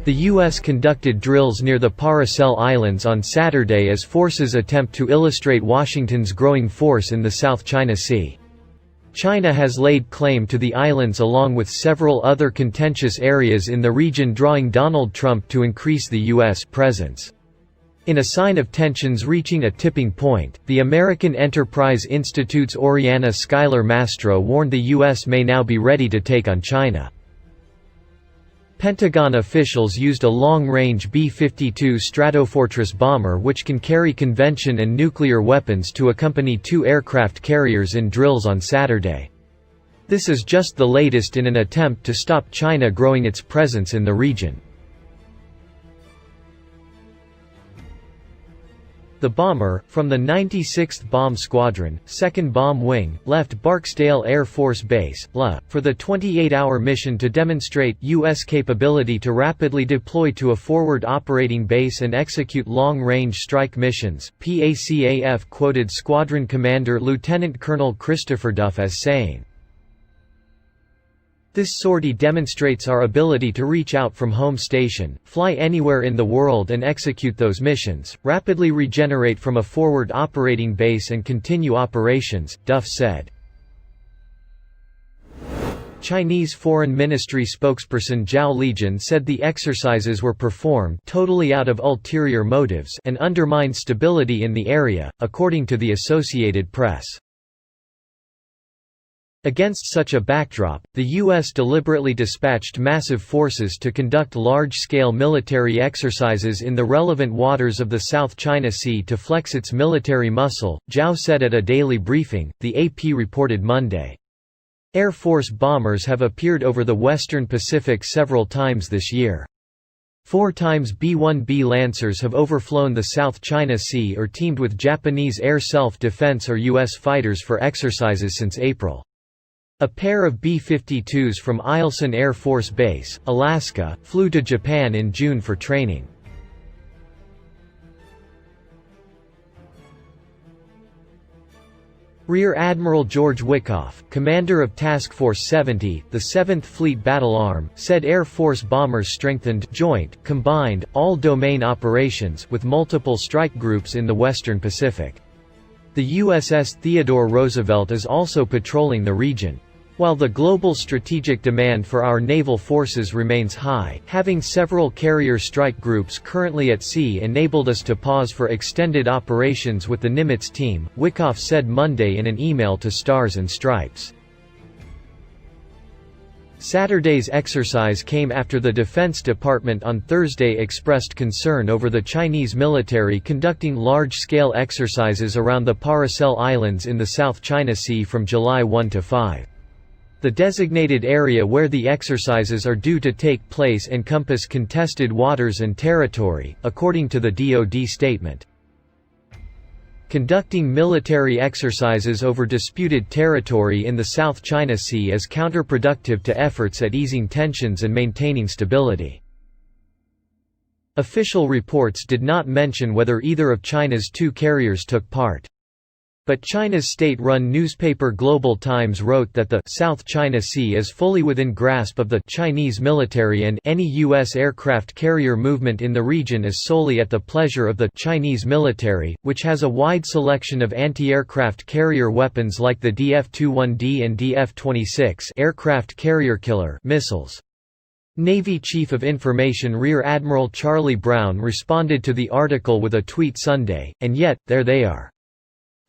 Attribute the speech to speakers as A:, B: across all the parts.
A: The U.S. conducted drills near the Paracel Islands on Saturday as forces attempt to illustrate Washington's growing force in the South China Sea. China has laid claim to the islands along with several other contentious areas in the region, drawing Donald Trump to increase the U.S. presence. In a sign of tensions reaching a tipping point, the American Enterprise Institute's Oriana Schuyler Mastro warned the U.S. may now be ready to take on China. Pentagon officials used a long-range B-52 Stratofortress bomber which can carry convention and nuclear weapons to accompany two aircraft carriers in drills on Saturday. This is just the latest in an attempt to stop China growing its presence in the region. The bomber, from the 96th Bomb Squadron, 2nd Bomb Wing, left Barksdale Air Force Base, LA, for the 28-hour mission to demonstrate U.S. capability to rapidly deploy to a forward operating base and execute long-range strike missions. PACAF quoted Squadron Commander Lieutenant Colonel Christopher Duff as saying, "This sortie demonstrates our ability to reach out from home station, fly anywhere in the world and execute those missions, rapidly regenerate from a forward operating base and continue operations," Duff said. Chinese Foreign Ministry spokesperson Zhao Lijian said the exercises were performed totally out of ulterior motives and undermined stability in the area, according to the Associated Press. Against such a backdrop, the U.S. deliberately dispatched massive forces to conduct large-scale military exercises in the relevant waters of the South China Sea to flex its military muscle, Zhao said at a daily briefing, the AP reported Monday. Air Force bombers have appeared over the western Pacific several times this year. 4 times B-1B Lancers have overflown the South China Sea or teamed with Japanese air self-defense or U.S. fighters for exercises since April. A pair of B-52s from Eielson Air Force Base, Alaska, flew to Japan in June for training. Rear Admiral George Wikoff, commander of Task Force 70, the 7th Fleet Battle Arm, said Air Force bombers strengthened joint, combined, all-domain operations with multiple strike groups in the western Pacific. The USS Theodore Roosevelt is also patrolling the region. While the global strategic demand for our naval forces remains high, having several carrier strike groups currently at sea enabled us to pause for extended operations with the Nimitz team, Wikoff said Monday in an email to Stars and Stripes. Saturday's exercise came after the Defense Department on Thursday expressed concern over the Chinese military conducting large-scale exercises around the Paracel Islands in the South China Sea from July 1 to 5. The designated area where the exercises are due to take place encompass contested waters and territory, according to the DoD statement. Conducting military exercises over disputed territory in the South China Sea is counterproductive to efforts at easing tensions and maintaining stability. Official reports did not mention whether either of China's 2 carriers took part. But China's state-run newspaper Global Times wrote that the South China Sea is fully within grasp of the Chinese military and any U.S. aircraft carrier movement in the region is solely at the pleasure of the Chinese military, which has a wide selection of anti-aircraft carrier weapons like the DF-21D and DF-26 aircraft carrier killer missiles. Navy Chief of Information Rear Admiral Charlie Brown responded to the article with a tweet Sunday, and yet, there they are.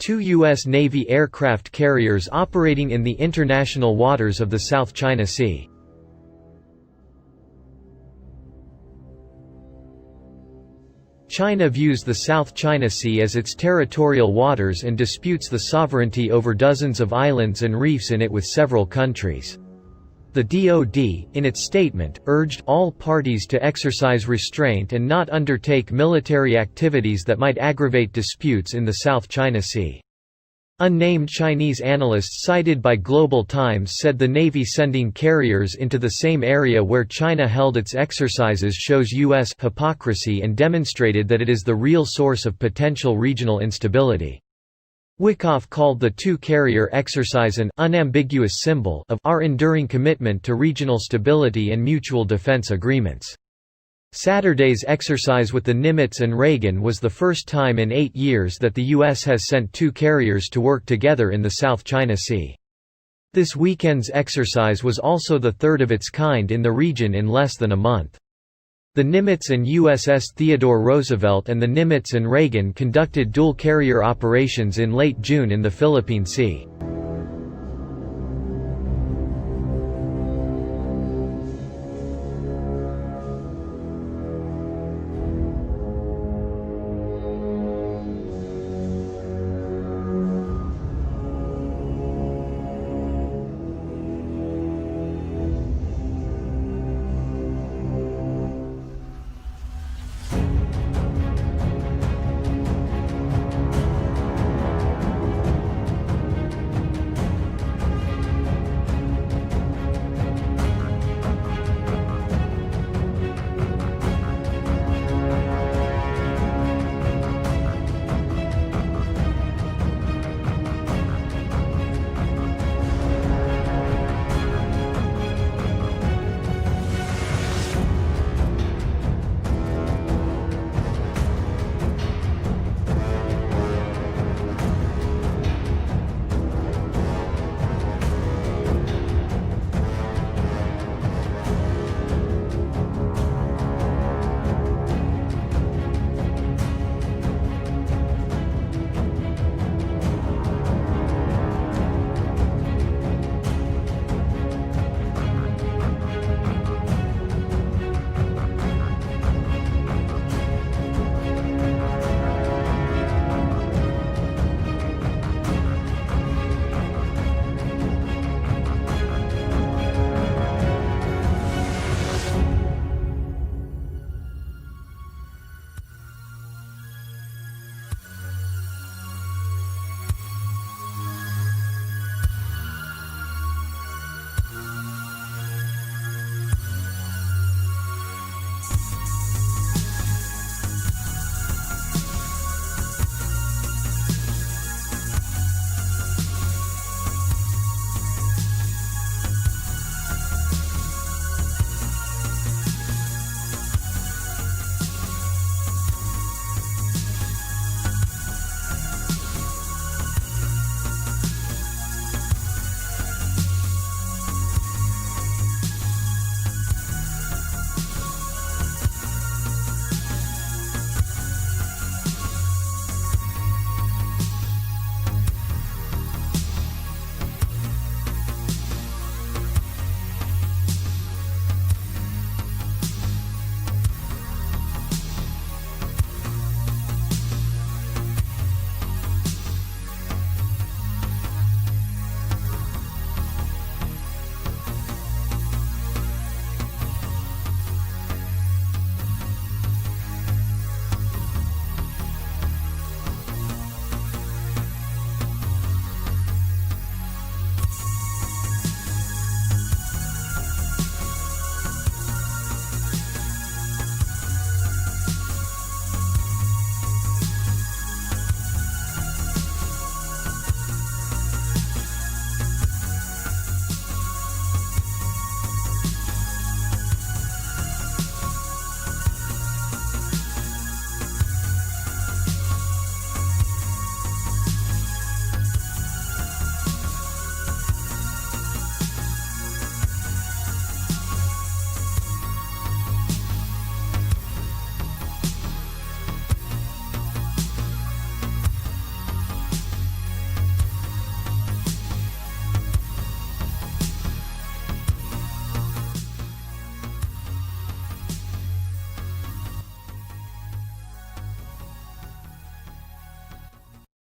A: 2 U.S. Navy aircraft carriers operating in the international waters of the South China Sea. China views the South China Sea as its territorial waters and disputes the sovereignty over dozens of islands and reefs in it with several countries. The DoD, in its statement, urged all parties to exercise restraint and not undertake military activities that might aggravate disputes in the South China Sea. Unnamed Chinese analysts cited by Global Times said the Navy sending carriers into the same area where China held its exercises shows U.S. hypocrisy and demonstrated that it is the real source of potential regional instability. Wikoff called the 2-carrier exercise an unambiguous symbol of our enduring commitment to regional stability and mutual defense agreements. Saturday's exercise with the Nimitz and Reagan was the first time in 8 years that the U.S. has sent 2 carriers to work together in the South China Sea. This weekend's exercise was also the third of its kind in the region in less than a month. The Nimitz and USS Theodore Roosevelt and the Nimitz and Reagan conducted dual-carrier operations in late June in the Philippine Sea.